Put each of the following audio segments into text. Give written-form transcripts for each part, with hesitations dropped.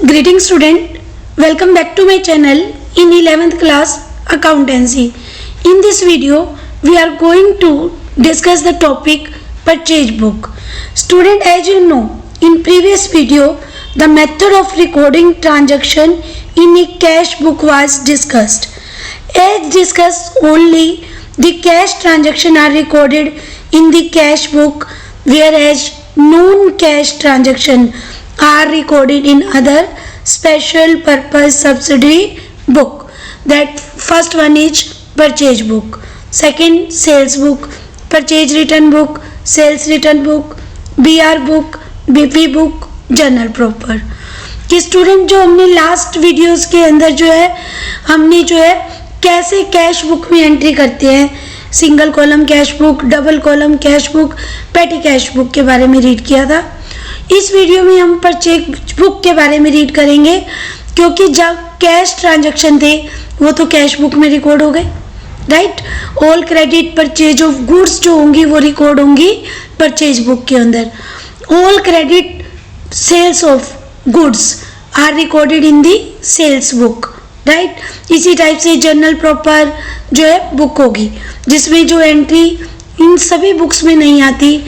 Greetings student, welcome back to my channel in 11th class accountancy. In this video, we are going to discuss the topic purchase book. Student, as you know, in previous video, the method of recording transaction in a cash book was discussed. As discussed, only the cash transaction are recorded in the cash book, whereas non-cash transaction are recorded in other special purpose subsidiary book. That first one is purchase book, second sales book, purchase return book, sales return book, BR book, BP book, journal proper. कि student जो हमने last videos के अंदर जो है हमने जो है कैसे कैश बुक में एंट्री करते हैं, single column cash book, double column cash book, पेटी कैश बुक के बारे में रीड किया था. इस वीडियो में हम परचेज बुक के बारे में रीड करेंगे, क्योंकि जब कैश ट्रांजैक्शन थे वो तो कैश बुक में रिकॉर्ड हो गए, right. All credit purchase of goods जो होंगी वो रिकॉर्ड होंगी परचेज बुक के अंदर. All credit sales of goods are recorded in the sales book, right. इसी टाइप से जर्नल प्रॉपर जो है बुक होगी, जिसमें जो एंट्री इन सभी बुक्स में नहीं आती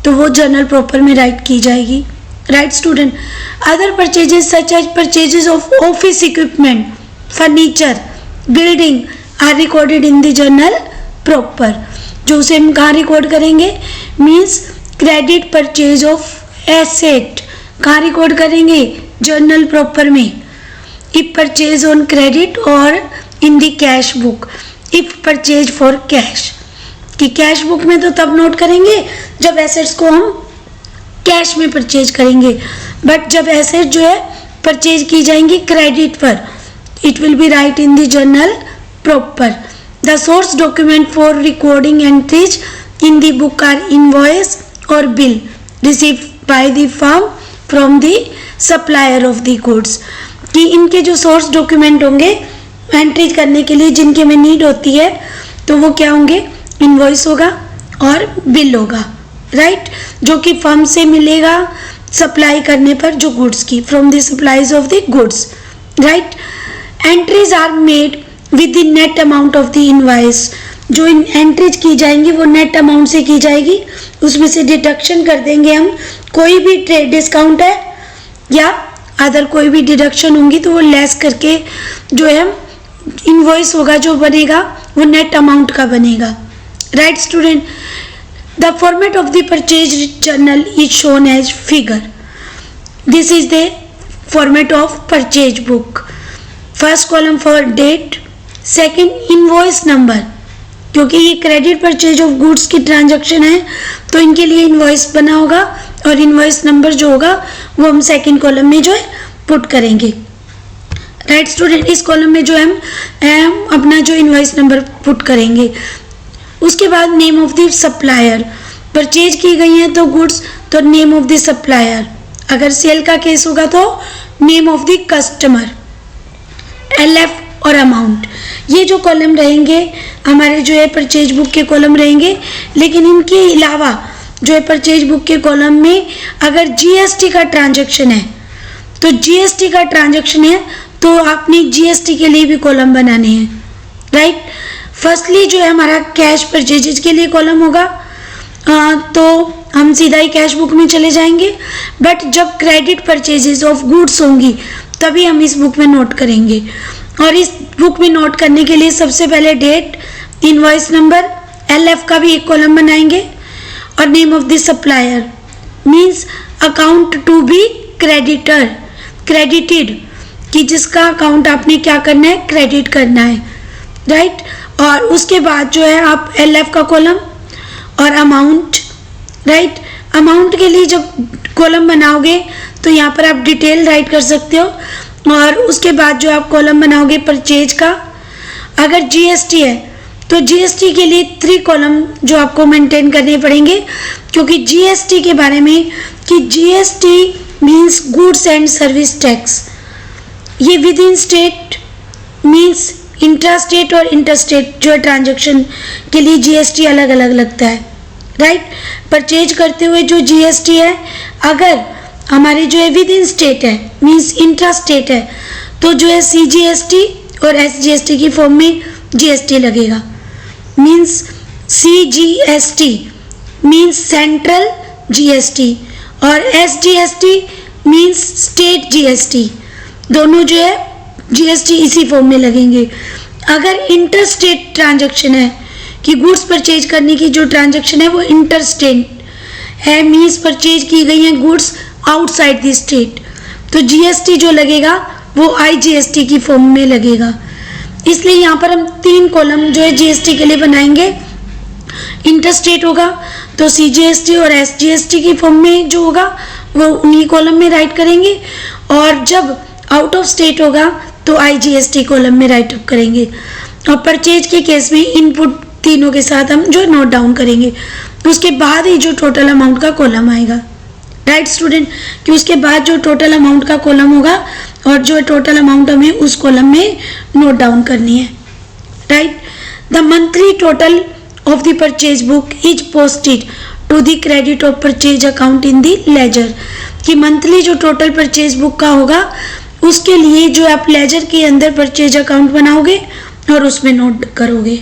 तो वो जर्नल प्रॉपर में राइट की जाएगी, right student. Other purchases such as purchases of office equipment, furniture, building are recorded in the journal proper. जो उसे हम कहाँ रिकॉर्ड करेंगे, means credit purchase of asset कहाँ रिकॉर्ड करेंगे, जर्नल प्रॉपर में. इफ परचेज ऑन क्रेडिट और in the cash book if purchase for cash. कि कैश बुक में तो तब नोट करेंगे जब एसेट्स को हम कैश में परचेज करेंगे, बट जब एसेट जो है परचेज की जाएंगी क्रेडिट पर, it will be write in the journal proper. The source document for recording entries in the book are invoice और bill receive by the firm from the supplier of the goods. कि इनके जो source document होंगे entries करने के लिए जिनके में नीड होती है तो वो क्या होंगे, इनवॉइस होगा और बिल होगा, राइट. जो कि फर्म से मिलेगा सप्लाई करने पर जो गुड्स की, from the suppliers of the goods, right. Entries are made with the net amount of the invoice. जो इन एंट्रीज की जाएंगी वो नेट अमाउंट से की जाएगी, उसमें से डिडक्शन कर देंगे हम. कोई भी ट्रेड डिस्काउंट है या अदर कोई भी डिडक्शन होंगी तो वो लेस करके जो है इनवॉइस होगा जो बनेगा वो नेट अमाउंट का बनेगा, right student. The format of the purchase journal is shown as figure. This is the format of purchase book. First column for date, second invoice number, क्योंकि ये क्रेडिट परचेज ऑफ गुड्स की transaction है तो इनके लिए invoice बना होगा और इनवॉइस नंबर जो होगा वो हम सेकंड कॉलम में जो है पुट करेंगे, राइट स्टूडेंट. इस कॉलम में जो हम अपना जो इनवॉइस नंबर पुट करेंगे. उसके बाद name of the supplier, purchase की गई हैं तो गुड्स तो नेम ऑफ द सप्लायर. अगर सेल का केस होगा तो name of the customer, LF और अमाउंट. ये जो कॉलम रहेंगे हमारे जो है परचेज बुक के कॉलम रहेंगे. लेकिन इनके अलावा जो है परचेज बुक के कॉलम में अगर GST का ट्रांजैक्शन है तो GST का ट्रांजैक्शन है तो आपने GST के लिए भी कॉलम बनाने हैं, राइट. फर्स्टली जो है हमारा कैश परचेजेज के लिए कॉलम होगा, तो हम सीधा ही कैश बुक में चले जाएंगे. बट जब क्रेडिट परचेजेज ऑफ गुड्स होंगी तभी हम इस बुक में नोट करेंगे. और इस बुक में नोट करने के लिए सबसे पहले डेट, इनवॉइस नंबर, LF का भी एक कॉलम बनाएंगे और name of the supplier means account to be creditor, credited, कि जिसका अकाउंट आपने क्या करना है, क्रेडिट करना है, राइट. और उसके बाद जो है आप LF का कॉलम और अमाउंट, राइट. अमाउंट के लिए जब कॉलम बनाओगे तो यहाँ पर आप डिटेल राइट कर सकते हो. और उसके बाद जो आप कॉलम बनाओगे परचेज का, अगर GST है तो GST के लिए 3 कॉलम जो आपको मेंटेन करने पड़ेंगे, क्योंकि GST के बारे में कि GST means goods and service tax. ये within state means intra state और इंटर स्टेट जो है ट्रांजैक्शन के लिए GST अलग अलग लगता है, राइट. परचेज करते हुए जो GST है, अगर हमारे जो है विद इन स्टेट है, मीन्स इंट्रा स्टेट है, तो जो है CGST और SGST की फॉर्म में GST लगेगा। Means CGST means central GST और SGST मीन्स स्टेट GST, दोनों जो है GST इसी फॉर्म में लगेंगे। अगर इंटर स्टेट ट्रांजैक्शन है कि गुड्स परचेज करने की जो ट्रांजैक्शन है वो इंटर स्टेट है, मीन्स परचेज की गई है गुड्स आउटसाइड द स्टेट, तो GST जो लगेगा वो IGST की फॉर्म में लगेगा। इसलिए यहाँ पर हम 3 कॉलम जो है GST के लिए बनाएंगे। इंटर स्टेट होगा तो CGST और SGST की फॉर्म में जो होगा वो उन्हीं कॉलम में राइट करेंगे, और जब आउट ऑफ स्टेट होगा तो IGST कॉलम में राइट अप करेंगे। और परचेज के केस में इनपुट तीनों के साथ हम जो नोट डाउन करेंगे, उसके बाद ही जो टोटल अमाउंट का कॉलम आएगा। राइट स्टूडेंट, कि उसके बाद जो टोटल अमाउंट का कॉलम होगा और जो टोटल अमाउंट हमें उस कॉलम में नोट डाउन करनी है। Right, the monthly total of the purchase book is posted to the credit of purchase account in the ledger, कि मंथली जो टोटल परचेज बुक का होगा उसके लिए जो आप लेजर के अंदर परचेज अकाउंट बनाओगे और उसमें नोट करोगे।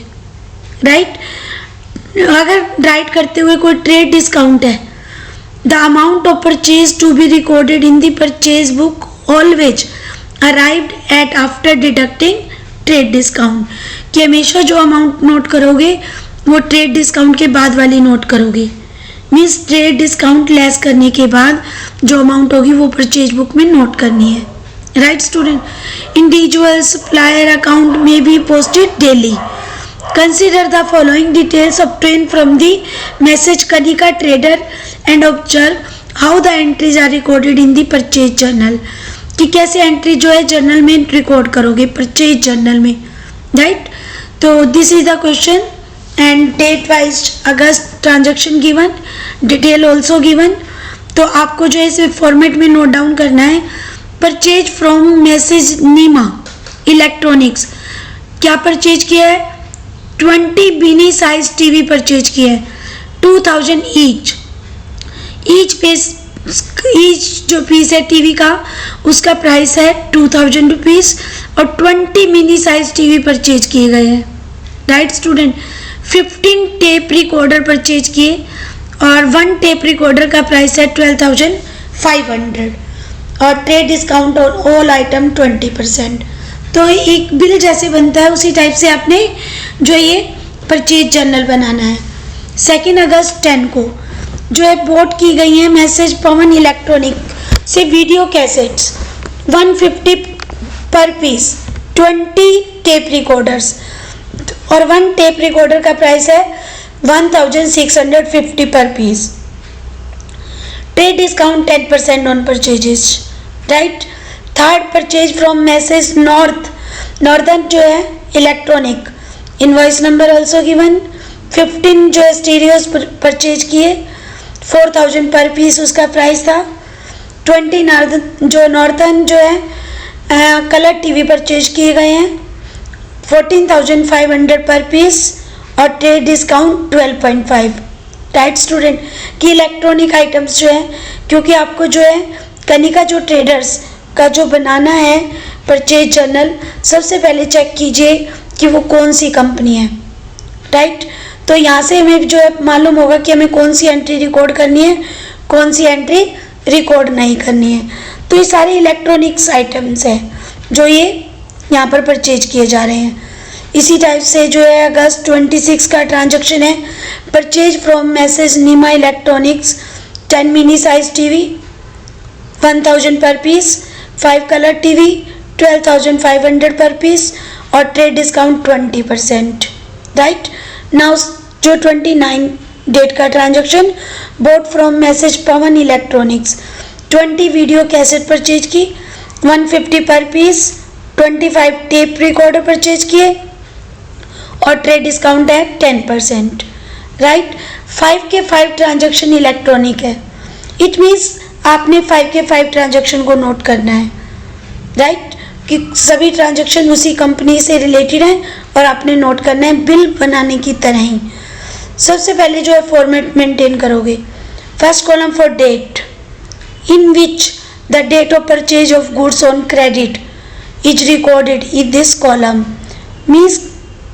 राइट, अगर राइट करते हुए कोई ट्रेड डिस्काउंट है, the amount of purchase to be recorded in the purchase book always arrived at after deducting trade discount, कि हमेशा जो अमाउंट नोट करोगे वो ट्रेड डिस्काउंट के बाद वाली नोट करोगे। मीन्स ट्रेड डिस्काउंट लेस करने के बाद जो अमाउंट होगी वो परचेज बुक में नोट करनी है। Right student, individual supplier account में be posted daily. Consider the following details obtained from the message Kanika trader and observe how the entries are recorded in the purchase journal, कि कैसे entry जो है journal में record करोगे purchase journal में। Right, तो this is the question and date wise August transaction given, detail also given. तो आपको जो है इस फॉर्मेट में नोट डाउन करना है। Purchase from Messrs Neema electronics, क्या परचेज किया है? 20 मिनी साइज टीवी परचेज किया है, 2000 ईच जो पीस है टीवी का उसका प्राइस है 2000 रुपीज़, और 20 मिनी साइज टीवी परचेज किए गए हैं। Right student, 15 tape recorder purchase किए और 1 टेप रिकॉर्डर का प्राइस है 12,500, और trade discount on all item 20%। तो एक बिल जैसे बनता है उसी टाइप से आपने जो ये परचेज जर्नल बनाना है। 2 अगस्त 10 को जो है बोट की गई है मैसेज पवन इलेक्ट्रॉनिक से वीडियो कैसेट्स 150 पर पीस, 20 टेप रिकॉर्डर्स, और 1 टेप रिकॉर्डर का प्राइस है 1650 पर piece. Trade discount 10% on purchases. Right, third purchase from Messrs northern जो है electronic, invoice number also given. 15 जो है स्टीरियोज परचेज किए, 4000 पर पीस उसका प्राइस था। 20 नॉर्दर्न जो है कलर टीवी परचेज किए गए हैं, 14,500 पर पीस, और ट्रेड डिस्काउंट 12.5। राइट स्टूडेंट, कि इलेक्ट्रॉनिक आइटम्स जो है, क्योंकि आपको जो है कनिका जो ट्रेडर्स का जो बनाना है परचेज जर्नल, सबसे पहले चेक कीजिए कि वो कौन सी कंपनी है। राइट, तो यहाँ से हमें जो है मालूम होगा कि हमें कौन सी एंट्री रिकॉर्ड करनी है, कौन सी एंट्री रिकॉर्ड नहीं करनी है। तो ये सारे इलेक्ट्रॉनिक्स आइटम्स हैं जो ये यहाँ पर परचेज किए जा रहे हैं। इसी टाइप से जो है अगस्त 26 का ट्रांजैक्शन है, purchase from Messrs Neema electronics 10 mini size TV 1000 पर पीस, 5 कलर टीवी 12,500 पर पीस, और ट्रेड डिस्काउंट 20%। राइट, नाउ जो 29 डेट का transaction, boat from message Pawan electronics 20 video cassette purchase की 150 पर पीस, 25 टेप रिकॉर्डर परचेज किए, और ट्रेड डिस्काउंट है 10%। राइट, 5 के 5 ट्रांजैक्शन इलेक्ट्रॉनिक है, इट मीन्स आपने 5 के 5 ट्रांजैक्शन को नोट करना है। राइट, कि सभी ट्रांजैक्शन उसी कंपनी से रिलेटेड हैं और आपने नोट करना है बिल बनाने की तरह ही। सबसे पहले जो है फॉर्मेट मेंटेन करोगे। First column for date, in which the date of purchase of goods on credit is recorded in this column. Means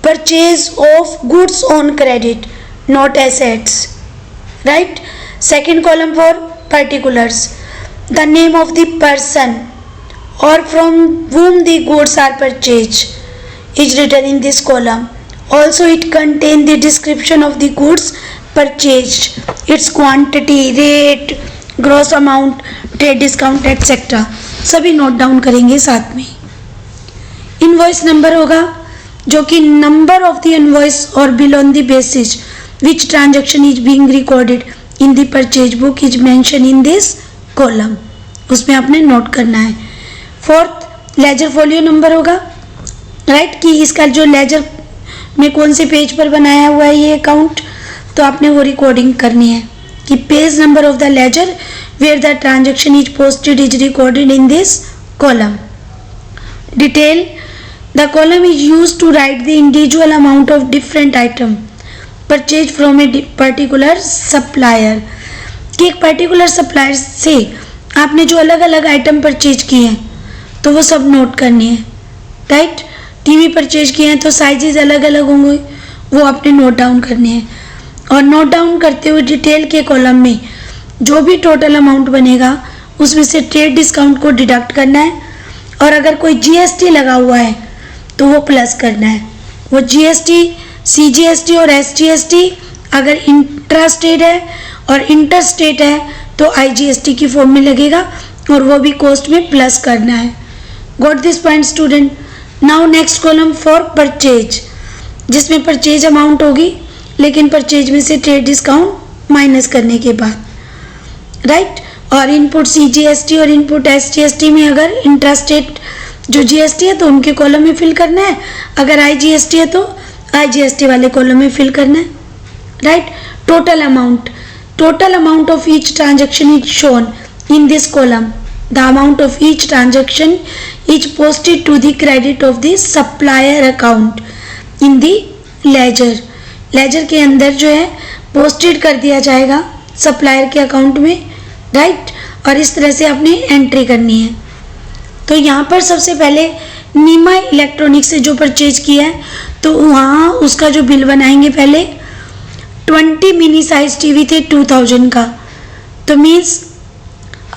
purchase of goods on credit, not assets. Right? Second column for particulars. The name of the person or from whom the goods are purchased is written in this column. Also it contains the description of the goods purchased, its quantity, rate, gross amount, trade discount etc. सभी note down करेंगे साथ में. Invoice number होगा जो कि number of the invoice और bill on the basis which transaction is being recorded in the purchase book is mention in this column, उसमें आपने नोट करना है. फोर्थ लेजर फोलियो नंबर होगा, राइट, कि इसका जो लेजर में कौन से पेज पर बनाया हुआ है ये अकाउंट, तो आपने वो रिकॉर्डिंग करनी है कि page number of the ledger where the transaction is posted is recorded in this column. Detail, the column is used to write the individual amount of different item purchased from a particular supplier. कि एक particular supplier से आपने जो अलग अलग item purchase किए हैं तो वो सब नोट करनी है. राइट, टीवी परचेज किए हैं तो साइजेज अलग अलग होंगे, वो आपने नोट डाउन करनी है. और नोट डाउन करते हुए डिटेल के कॉलम में जो भी टोटल अमाउंट बनेगा उसमें से ट्रेड डिस्काउंट को डिडक्ट करना है. और अगर कोई जीएसटी लगा हुआ है तो वो प्लस करना है. वो जीएसटी, सीजीएसटी और एसजीएसटी अगर इंट्रा स्टेट है और इंटर स्टेट है तो आईजीएसटी की फॉर्म में लगेगा और वो भी कॉस्ट में प्लस करना है. Got this point student. Now next column for purchase, जिसमें परचेज अमाउंट होगी लेकिन परचेज में से ट्रेड डिस्काउंट माइनस करने के बाद. राइट, और इनपुट सीजीएसटी और इनपुट एसजीएसटी में अगर इंट्रा स्टेट जो जीएसटी है तो उनके कॉलम में फिल करना है, अगर आईजीएसटी है तो आईजीएसटी वाले कॉलम में फिल करना है. Right, total amount of each transaction is shown in this column. The amount of each transaction is posted to the credit of the supplier account in the ledger. Ledger के अंदर जो है posted कर दिया जाएगा supplier के account में. Right, और इस तरह से आपने एंट्री करनी है. तो यहाँ पर सबसे पहले नीमा इलेक्ट्रॉनिक्स से जो परचेज किया है तो वहाँ उसका जो बिल बनाएंगे, पहले 20 मिनी साइज टीवी थे 2000 का, तो मीन्स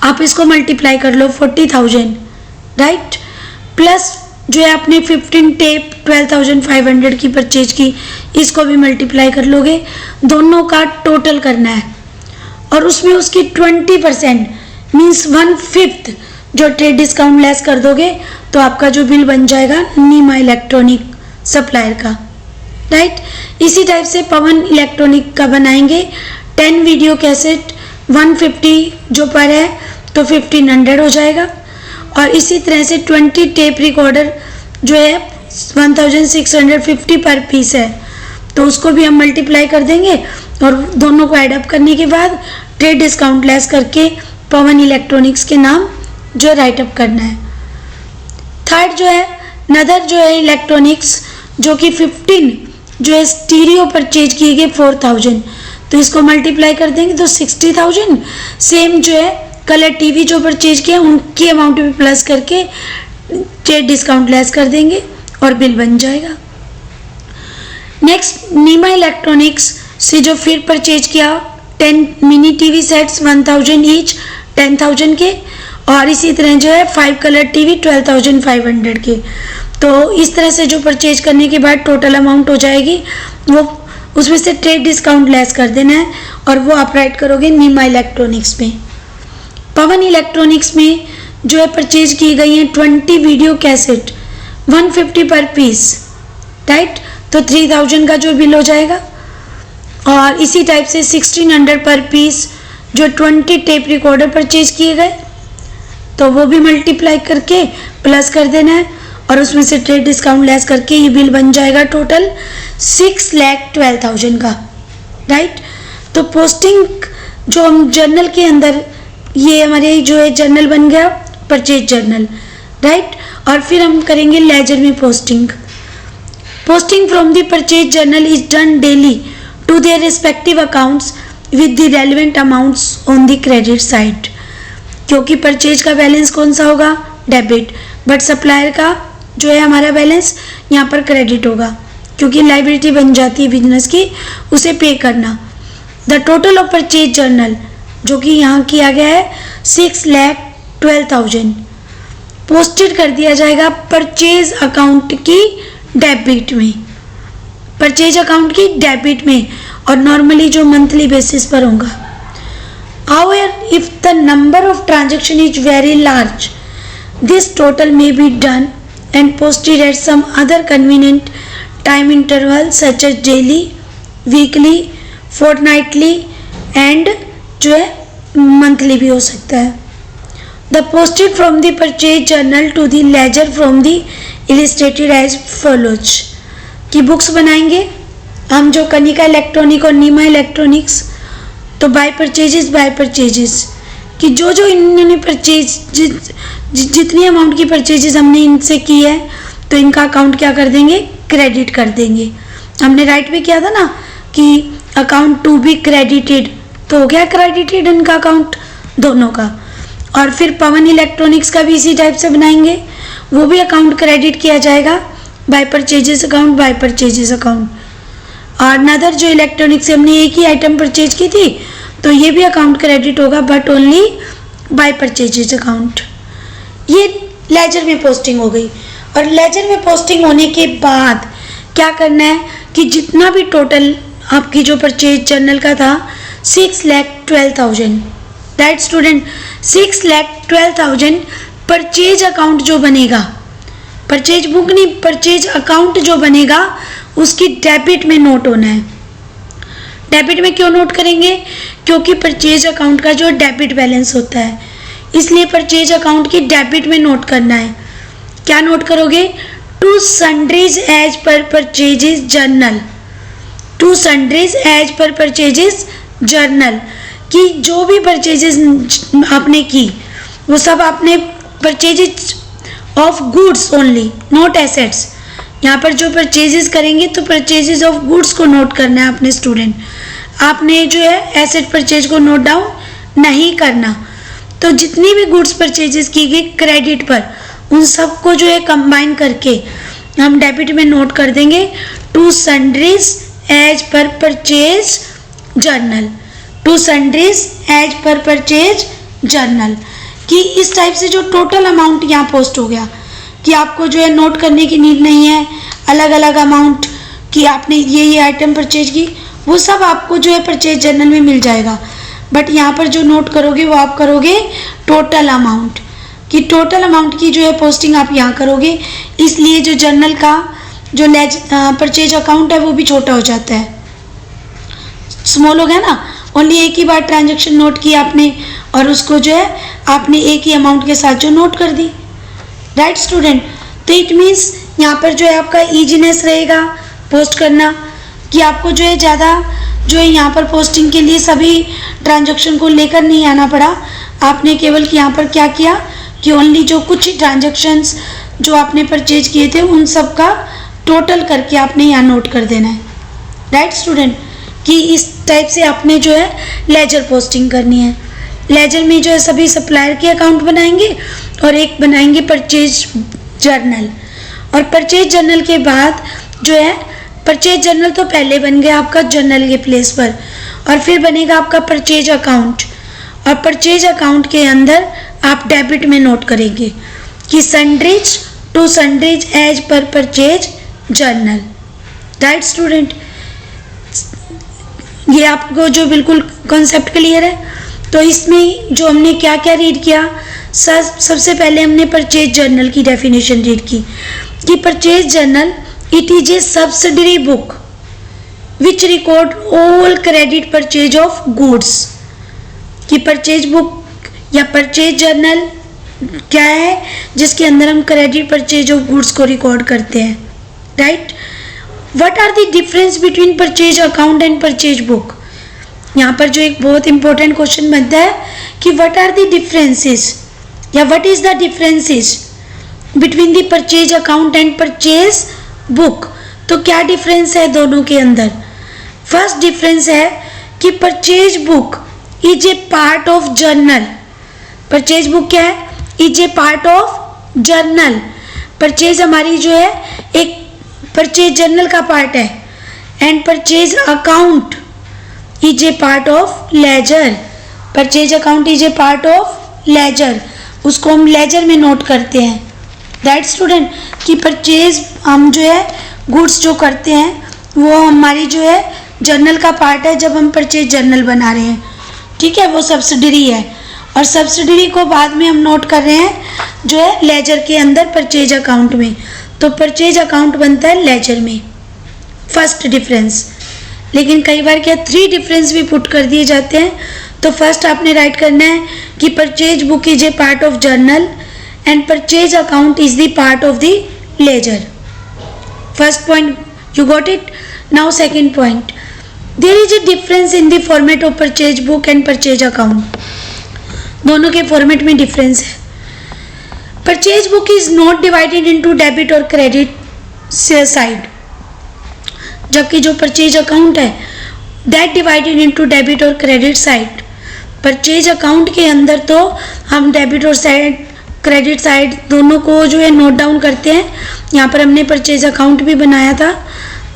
आप इसको मल्टीप्लाई कर लो 40,000. राइट, प्लस जो है आपने 15 टेप 12,500 की परचेज की, इसको भी मल्टीप्लाई कर लोगे, दोनों का टोटल करना है और उसमें उसकी 20% मीन्स 1/5 जो ट्रेड डिस्काउंट लेस कर दोगे तो आपका जो बिल बन जाएगा नीमा इलेक्ट्रॉनिक सप्लायर का. राइट, इसी टाइप से पवन इलेक्ट्रॉनिक का बनाएंगे. 10 वीडियो कैसेट 150 जो पर है तो 1500 हो जाएगा. और इसी तरह से 20 टेप रिकॉर्डर जो है 1650 पर पीस है, तो उसको भी हम मल्टीप्लाई कर देंगे और दोनों को एड अप करने के बाद ट्रेड डिस्काउंट लेस करके पवन इलेक्ट्रॉनिक्स के नाम जो राइट अप करना है. थर्ड जो है नदर जो है इलेक्ट्रॉनिक्स, जो कि 15 जो है स्टीरियो परचेज किए गए 4000, तो इसको मल्टीप्लाई कर देंगे तो 60,000. सेम जो है कलर टीवी जो परचेज किया उनकी अमाउंट भी प्लस करके ट्रेड डिस्काउंट लेस कर देंगे और बिल बन जाएगा. नेक्स्ट नीमा इलेक्ट्रॉनिक्स से जो फिर परचेज किया 10 मिनी टीवी सेट्स 1000 ईच 10,000 के, और इसी तरह जो है 5 कलर टीवी 12,500 के. तो इस तरह से जो परचेज करने के बाद टोटल अमाउंट हो जाएगी, वो उसमें से ट्रेड डिस्काउंट लेस कर देना है और वो आप राइट करोगे नीमा इलेक्ट्रॉनिक्स में. पवन इलेक्ट्रॉनिक्स में जो है परचेज की गई हैं 20 वीडियो कैसेट 150 पर पीस. राइट, तो 3000 का जो बिल हो जाएगा. और इसी टाइप से 1600 पर पीस जो 20 टेप रिकॉर्डर परचेज किए गए, तो वो भी मल्टीप्लाई करके प्लस कर देना है और उसमें से ट्रेड डिस्काउंट लेस करके ये बिल बन जाएगा टोटल 6,12,000 का. राइट, तो पोस्टिंग जो हम जर्नल के अंदर, ये हमारे जो है जर्नल बन गया परचेज जर्नल. राइट, और फिर हम करेंगे लेजर में posting. Posting from the purchase journal is done daily to their respective accounts with the relevant amounts on the credit side. क्योंकि परचेज का बैलेंस कौन सा होगा, डेबिट, बट सप्लायर का जो है हमारा बैलेंस यहाँ पर क्रेडिट होगा, क्योंकि लायबिलिटी बन जाती है बिजनेस की, उसे पे करना। The total of purchase journal जो कि यहाँ किया गया है 6,12,000 पोस्टेड कर दिया जाएगा परचेज अकाउंट की डेबिट में, परचेज अकाउंट की डेबिट में, और नॉर्मली जो मंथली बेसिस पर होगा। However, if the number of transaction is very large, this total may be done and posted at some other convenient time interval such as daily, weekly, fortnightly and जो है monthly भी हो सकता है। The posted from the purchase journal to the ledger from the illustrated as follows। की books बनाएंगे हम, जो कनिका इलेक्ट्रॉनिक और नीमा इलेक्ट्रॉनिक्स, तो बाय परचेजेस कि जो जो इन्होंने परचेज जितनी अमाउंट की परचेजेस हमने इनसे की है तो इनका अकाउंट क्या कर देंगे, क्रेडिट कर देंगे। हमने राइट में किया था ना कि अकाउंट टू बी क्रेडिटेड, तो हो गया क्रेडिटेड इनका अकाउंट दोनों का। और फिर पवन इलेक्ट्रॉनिक्स का भी इसी टाइप से बनाएंगे, वो भी अकाउंट क्रेडिट किया जाएगा बाय परचेजेस अकाउंट। और नदर जो इलेक्ट्रॉनिक से हमने एक ही आइटम परचेज की थी तो ये भी अकाउंट क्रेडिट होगा, but only by purchases account. ये लेजर में पोस्टिंग हो गई। और लेजर में पोस्टिंग होने के बाद क्या करना है कि जितना भी टोटल आपकी जो परचेज जर्नल का था 6,12,000, राइट स्टूडेंट, 6,12,000 परचेज अकाउंट जो बनेगा, परचेज बुक नहीं, परचेज अकाउंट जो बनेगा उसकी डेबिट में नोट होना है। डेबिट में क्यों नोट करेंगे, क्योंकि परचेज अकाउंट का जो डेबिट बैलेंस होता है, इसलिए परचेज अकाउंट की डेबिट में नोट करना है। क्या नोट करोगे, to sundries as per purchases journal, to sundries as per purchases journal, कि जो भी परचेजेस आपने की वो सब आपने purchases of goods only, not assets. यहाँ पर जो परचेजेस करेंगे तो परचेजेस ऑफ गुड्स को नोट करना है अपने स्टूडेंट, आपने जो है एसेट परचेज को नोट डाउन नहीं करना। तो जितनी भी गुड्स परचेजेस की गई क्रेडिट पर, उन सबको जो है कंबाइन करके हम डेबिट में नोट कर देंगे to sundries as per purchase journal, to sundries as per purchase journal. कि इस टाइप से जो टोटल अमाउंट यहाँ पोस्ट हो गया कि आपको जो है नोट करने की नीड नहीं है अलग अलग अमाउंट कि आपने ये आइटम परचेज की, वो सब आपको जो है परचेज जर्नल में मिल जाएगा। बट यहाँ पर जो नोट करोगे वो आप करोगे टोटल अमाउंट, कि टोटल अमाउंट की जो है पोस्टिंग आप यहाँ करोगे, इसलिए जो जर्नल का जो परचेज अकाउंट है वो भी छोटा हो जाता है, स्मॉल हो गया ना। ओनली एक ही बार ट्रांजैक्शन नोट की आपने और उसको जो है आपने एक ही अमाउंट के साथ जो नोट कर दी, राइट स्टूडेंट। तो इट मीन्स यहाँ पर जो है आपका ईजीनेस रहेगा पोस्ट करना, कि आपको जो है ज़्यादा जो है यहाँ पर पोस्टिंग के लिए सभी ट्रांजैक्शन को लेकर नहीं आना पड़ा। आपने केवल यहाँ पर क्या किया कि ओनली जो कुछ ट्रांजैक्शंस जो आपने परचेज किए थे उन सब का टोटल करके आपने यहाँ नोट कर देना है, राइट स्टूडेंट। कि इस टाइप से आपने जो है लेजर पोस्टिंग करनी है। लेजर में जो है सभी सप्लायर के अकाउंट बनाएंगे और एक बनाएंगे परचेज जर्नल। और परचेज जर्नल के बाद जो है परचेज जर्नल तो पहले बन गया आपका जर्नल के प्लेस पर, और फिर बनेगा आपका परचेज अकाउंट। और परचेज अकाउंट के अंदर आप डेबिट में नोट करेंगे कि sundries to sundries as per purchase journal, right student. ये आपको जो बिल्कुल कॉन्सेप्ट क्लियर है। तो इसमें जो हमने क्या क्या रीड किया, सबसे पहले हमने परचेज जर्नल की डेफिनेशन रीड की कि purchase journal it is a subsidiary book which record all credit purchase of goods. कि परचेज बुक या परचेज जर्नल क्या है, जिसके अंदर हम क्रेडिट परचेज ऑफ गुड्स को रिकॉर्ड करते हैं, right. What are the difference between purchase account and purchase book. यहाँ पर जो एक बहुत इंपॉर्टेंट क्वेश्चन बनता है कि व्हाट आर द डिफरेंसेस या what is the differences between the purchase account and purchase book. तो क्या डिफरेंस है दोनों के अंदर। फर्स्ट डिफरेंस है कि purchase book is a part of journal purchase book क्या है? Is a part of journal. Purchase हमारी जो है एक परचेज जर्नल का पार्ट है। And purchase account is a part of ledger. Purchase account is a part of ledger, उसको हम लेजर में नोट करते हैं। राइट स्टूडेंट, कि परचेज हम जो है गुड्स जो करते हैं वो हमारी जो है जर्नल का पार्ट है जब हम परचेज जर्नल बना रहे हैं। ठीक है, वो सब्सिडरी है और सब्सिडरी को बाद में हम नोट कर रहे हैं जो है लेजर के अंदर परचेज अकाउंट में। तो परचेज अकाउंट बनता है लेजर में। First difference. लेकिन कई बार क्या 3 डिफरेंस भी पुट कर दिए जाते हैं। तो फर्स्ट आपने राइट करना है कि purchase book is a part of journal and purchase account is the part of the ledger. First point you got it. Now second point, there is a difference in the format of purchase book and purchase account. दोनों के format में difference है। Purchase book is not divided into debit और credit side, जबकि जो purchase account है that divided into debit और credit side. Purchase account के अंदर तो हम डेबिट और क्रेडिट साइड दोनों को जो है नोट डाउन करते हैं। यहाँ पर हमने परचेज अकाउंट भी बनाया था।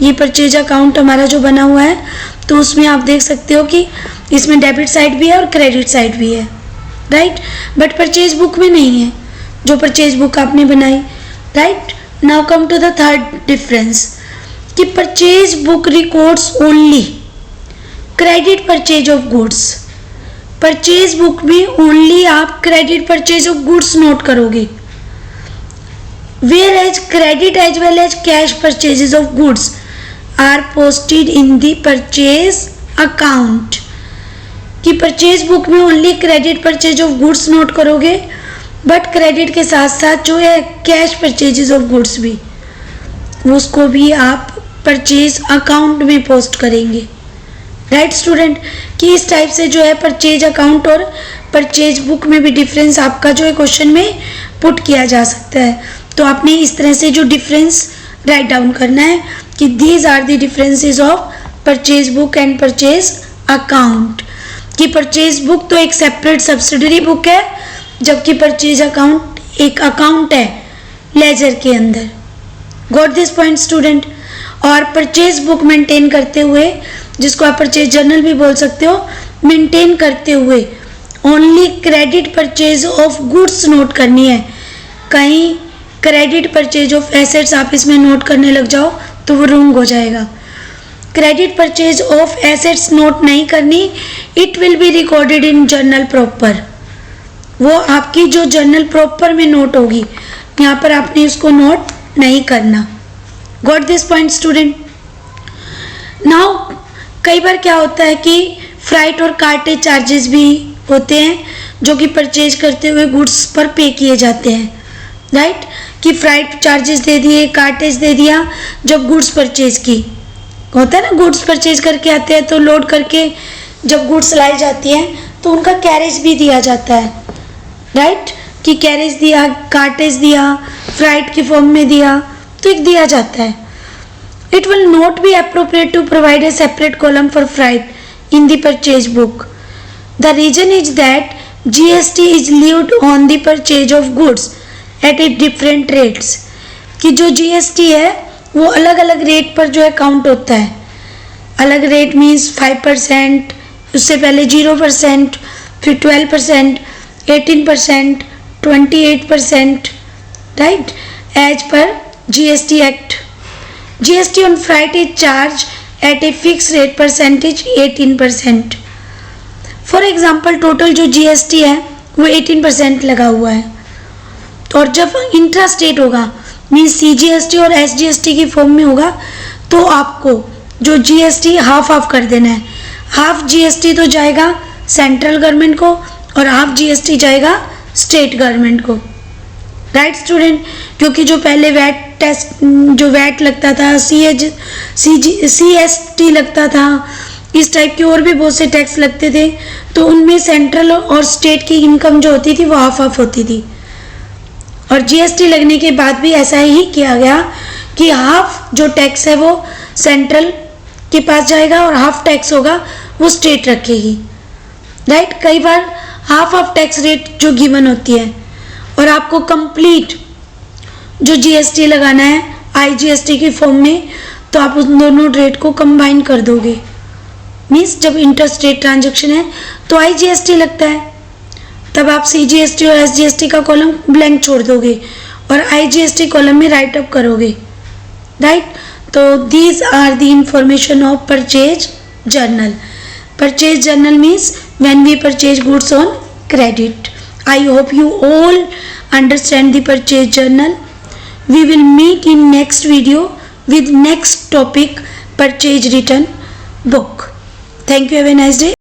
ये परचेज अकाउंट हमारा जो बना हुआ है तो उसमें आप देख सकते हो कि इसमें डेबिट साइड भी है और क्रेडिट साइड भी है। राइट, बट परचेज बुक में नहीं है जो परचेज बुक आपने बनाई। Right, now come to the third difference कि purchase book records only credit purchase of goods. Purchase book में ओनली आप credit purchase of goods note करोगे, whereas credit as well as cash purchases of goods are posted in the purchase account. कि purchase book में only credit purchase of goods note करोगे, but credit के साथ साथ जो है cash purchases of goods भी, उसको भी आप परचेज अकाउंट में पोस्ट करेंगे। राइट स्टूडेंट, कि इस टाइप से जो है परचेज अकाउंट और परचेज बुक में भी डिफरेंस आपका जो है क्वेश्चन में पुट किया जा सकता है। तो आपने इस तरह से जो डिफरेंस राइट डाउन करना है कि these are the differences of purchase book and purchase account. कि परचेज बुक तो एक सेपरेट सब्सिडरी बुक है, जबकि परचेज अकाउंट एक अकाउंट है लेजर के अंदर। Got this point student. और परचेज बुक मेंटेन करते हुए, जिसको आप परचेज जर्नल भी बोल सकते हो, मेंटेन करते हुए only credit purchase of goods note करनी है। कहीं क्रेडिट परचेज ऑफ एसेट्स आप इसमें नोट करने लग जाओ तो वो रॉन्ग हो जाएगा। Credit purchase of assets note नहीं करनी, it will B recorded in journal proper. वो आपकी जो जर्नल प्रॉपर में नोट होगी, यहाँ पर आपने उसको नोट नहीं करना। Got this point student. Now कई बार क्या होता है कि फ्राइट और कार्टेज चार्जेस भी होते हैं जो कि परचेज करते हुए गुड्स पर पे किए जाते हैं। राइट, कि फ्राइट चार्जेस दे दिए, कार्टेज दे दिया जब गुड्स परचेज की। होता है ना, गुड्स परचेज करके आते हैं तो लोड करके जब गुड्स लाई जाती हैं तो उनका कैरेज भी दिया जाता है। राइट, कि कैरेज दिया, कार्टेज दिया, फ्राइट की फॉर्म में दिया, तो एक दिया जाता है। It will not be appropriate to provide a separate column for freight in the purchase book. The reason is that GST is levied on the purchase of goods at a different rates. कि जो GST है वो अलग अलग rate पर जो है count होता है। अलग रेट मीन्स 5%, उससे पहले 0%, फिर 12%, 18%, 28%, right, as per GST act. GST on freight is charged at a fixed rate percentage 18%. For example, total जो GST है वो 18% लगा हुआ है। तो और जब इंट्रा स्टेट होगा मीन्स CGST और SGST की फॉर्म में होगा तो आपको जो GST हाफ हाफ कर देना है। हाफ GST तो जाएगा सेंट्रल गवर्नमेंट को और हाफ GST जाएगा स्टेट गवर्नमेंट को। राइट स्टूडेंट, क्योंकि जो पहले वैट टैक्स जो वैट लगता था, CST लगता था, इस टाइप के और भी बहुत से टैक्स लगते थे, तो उनमें सेंट्रल और स्टेट की इनकम जो होती थी वो हाफ हाफ होती थी। और GST लगने के बाद भी ऐसा ही किया गया कि हाफ जो टैक्स है वो सेंट्रल के पास जाएगा और हाफ टैक्स होगा वो स्टेट रखेगी। राइट, कई बार हाफ ऑफ टैक्स रेट जो गिवन होती है, और आपको कंप्लीट जो जीएसटी लगाना है आईजीएसटी की फॉर्म में, तो आप उन दोनों रेट को कंबाइन कर दोगे। मीन्स जब इंटरस्टेट ट्रांजैक्शन है तो आईजीएसटी लगता है, तब आप सीजीएसटी और एसजीएसटी का कॉलम ब्लैंक छोड़ दोगे और आईजीएसटी कॉलम में राइट अप करोगे, राइट। तो these are the information of purchase journal. Purchase journal means when we purchase goods on credit. I hope you all understand the purchase journal. We will meet in next video with next topic, purchase return book. Thank you. Have a nice day.